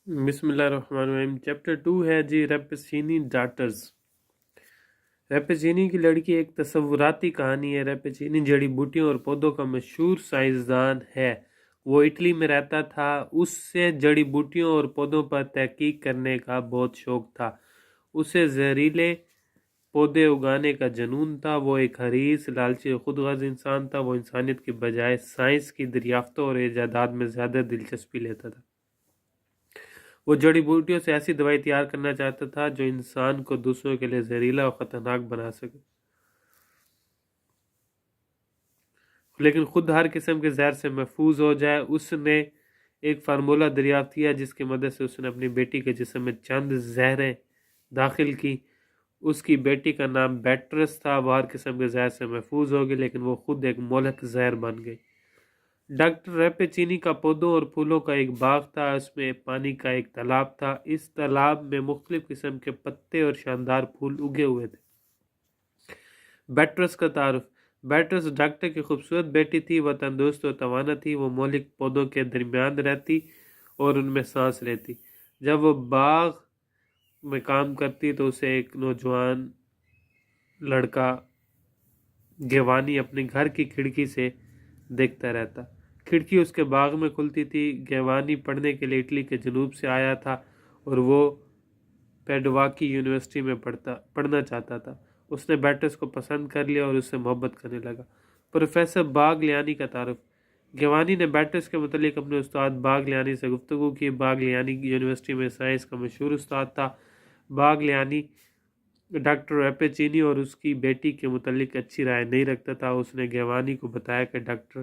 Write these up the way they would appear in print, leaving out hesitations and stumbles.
بسم اللہ الرحمن الرحیم۔ چیپٹر 2 ہے جی ریپیچینی ڈاٹرز۔ ریپیچینی کی لڑکی ایک تصوراتی کہانی ہے۔ ریپیچینی جڑی بوٹیوں اور پودوں کا مشہور سائنسدان ہے۔ وہ اٹلی میں رہتا تھا۔ اس سے جڑی بوٹیوں اور پودوں پر تحقیق کرنے کا بہت شوق تھا۔ اسے زہریلے پودے اگانے کا جنون تھا۔ وہ ایک حریص، لالچی اور خود غرض انسان تھا۔ وہ انسانیت کی بجائے سائنس کی دریافتوں اور ایجادات میں زیادہ دلچسپی لیتا تھا۔ وہ جڑی بوٹیوں سے ایسی دوائی تیار کرنا چاہتا تھا جو انسان کو دوسروں کے لیے زہریلا اور خطرناک بنا سکے، لیکن خود ہر قسم کے زہر سے محفوظ ہو جائے۔ اس نے ایک فارمولہ دریافت کیا جس کی مدد سے اس نے اپنی بیٹی کے جسم میں چند زہریں داخل کی۔ اس کی بیٹی کا نام بیٹرس تھا۔ وہ ہر قسم کے زہر سے محفوظ ہوگی، لیکن وہ خود ایک مہلک زہر بن گئی۔ ڈاکٹر ریپیچینی کا پودوں اور پھولوں کا ایک باغ تھا۔ اس میں پانی کا ایک تالاب تھا۔ اس تالاب میں مختلف قسم کے پتے اور شاندار پھول اگے ہوئے تھے۔ بیٹرس کا تعارف۔ بیٹرس ڈاکٹر کی خوبصورت بیٹی تھی۔ وہ تندرست اور توانا تھی۔ وہ مہلک پودوں کے درمیان رہتی اور ان میں سانس لیتی۔ جب وہ باغ میں کام کرتی تو اسے ایک نوجوان لڑکا گیوانی اپنے گھر کی کھڑکی سے دیکھتا رہتا۔ کھڑکی اس کے باغ میں کھلتی تھی۔ گیوانی پڑھنے کے لیے اٹلی کے جنوب سے آیا تھا اور وہ پیڈوا کی یونیورسٹی میں پڑھنا چاہتا تھا۔ اس نے بیٹرس کو پسند کر لیا اور اس سے محبت کرنے لگا۔ پروفیسر باگلیانی کا تعارف۔ گیوانی نے بیٹرس کے متعلق اپنے استاد باگلیانی سے گفتگو کی۔ باگلیانی یونیورسٹی میں سائنس کا مشہور استاد تھا۔ باگلیانی ڈاکٹر ریپیچینی اور اس کی بیٹی کے متعلق اچھی رائے نہیں رکھتا تھا۔ اس نے گیوانی کو بتایا کہ ڈاکٹر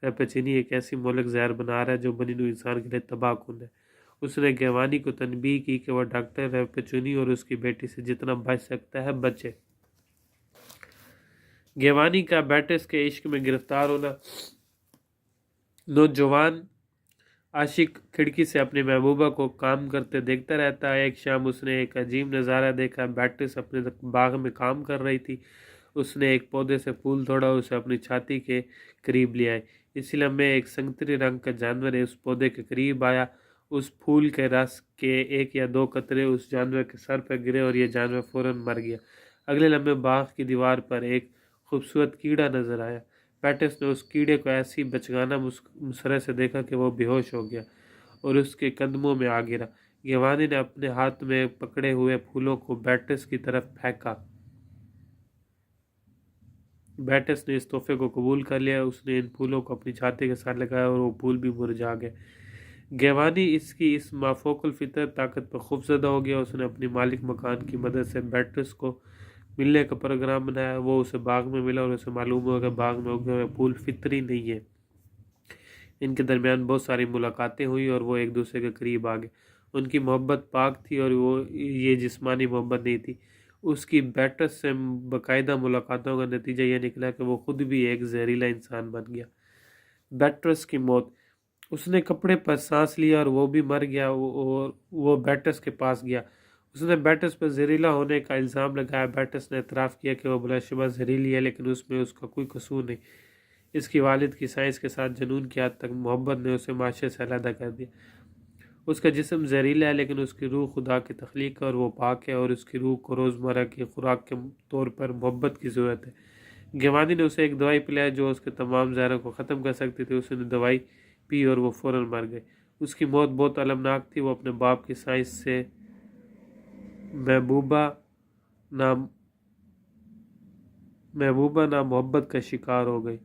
ریپیچینی ایک ایسی مہلک زہر بنا رہا ہے جو بنی نوع انسان کے لیے تباہ کن ہے۔ اس نے گیوانی کو تنبیہ کی کہ وہ ڈاکٹر ریپیچینی اور اس کی بیٹی سے جتنا بچ سکتا ہے بچے۔ گیوانی کا بیٹرس کے عشق میں گرفتار ہونا۔ نوجوان عاشق کھڑکی سے اپنی محبوبہ کو کام کرتے دیکھتا رہتا ہے۔ ایک شام اس نے ایک عجیب نظارہ دیکھا۔ بیٹرس اپنے باغ میں کام کر رہی تھی۔ اس نے ایک پودے سے پھول توڑا اور اسے اپنی چھاتی کے قریب لے آئی۔ اسی لمحے ایک سنتری رنگ کا جانور اس پودے کے قریب آیا۔ اس پھول کے رس کے ایک یا دو قطرے اس جانور کے سر پر گرے اور یہ جانور فوراً مر گیا۔ اگلے لمحے باغ کی دیوار پر ایک خوبصورت کیڑا نظر آیا۔ بیٹرس نے اس کیڑے کو ایسی بچگانہ مسرت سے دیکھا کہ وہ بے ہوش ہو گیا اور اس کے قدموں میں آ گرا۔ گیوانی نے اپنے ہاتھ میں پکڑے ہوئے پھولوں کو بیٹرس کی طرف پھینکا۔ بیٹرس نے اس تحفے کو قبول کر لیا۔ اس نے ان پھولوں کو اپنی چھاتی کے ساتھ لگایا اور وہ پھول بھی مرجھا گئے۔ گیوانی اس کی اس مافوق الفطرت طاقت پر خوفزدہ ہو گیا۔ اس نے اپنی مالک مکان کی مدد سے بیٹرس کو ملنے کا پروگرام بنایا۔ وہ اسے باغ میں ملا اور اسے معلوم ہوا کہ باغ میں اگے ہوئے پھول فطری نہیں ہیں۔ ان کے درمیان بہت ساری ملاقاتیں ہوئی اور وہ ایک دوسرے کے قریب آ گئے۔ ان کی محبت پاک تھی اور یہ جسمانی محبت نہیں تھی۔ اس کی بیٹرس سے باقاعدہ ملاقاتوں کا نتیجہ یہ نکلا کہ وہ خود بھی ایک زہریلا انسان بن گیا۔ بیٹرس کی موت۔ اس نے کپڑے پر سانس لیا اور وہ بھی مر گیا اور وہ بیٹرس کے پاس گیا۔ اس نے بیٹرس پر زہریلا ہونے کا الزام لگایا۔ بیٹرس نے اعتراف کیا کہ وہ بلا شبہ زہریلی ہے، لیکن اس میں اس کا کوئی قصور نہیں۔ اس کی والد کی سائنس کے ساتھ جنون کی حد تک محبت نے اسے معاشرے سے علیحدہ کر دیا۔ اس کا جسم زہریلا ہے، لیکن اس کی روح خدا کی تخلیق ہے اور وہ پاک ہے، اور اس کی روح کو روزمرہ کی خوراک کے طور پر محبت کی ضرورت ہے۔ گیوانی نے اسے ایک دوائی پلائی جو اس کے تمام زہروں کو ختم کر سکتی تھی۔ اس نے دوائی پی اور وہ فوراً مر گئی۔ اس کی موت بہت المناک تھی۔ وہ اپنے باپ کی سائنس سے محبوبہ نہ محبت کا شکار ہو گئی۔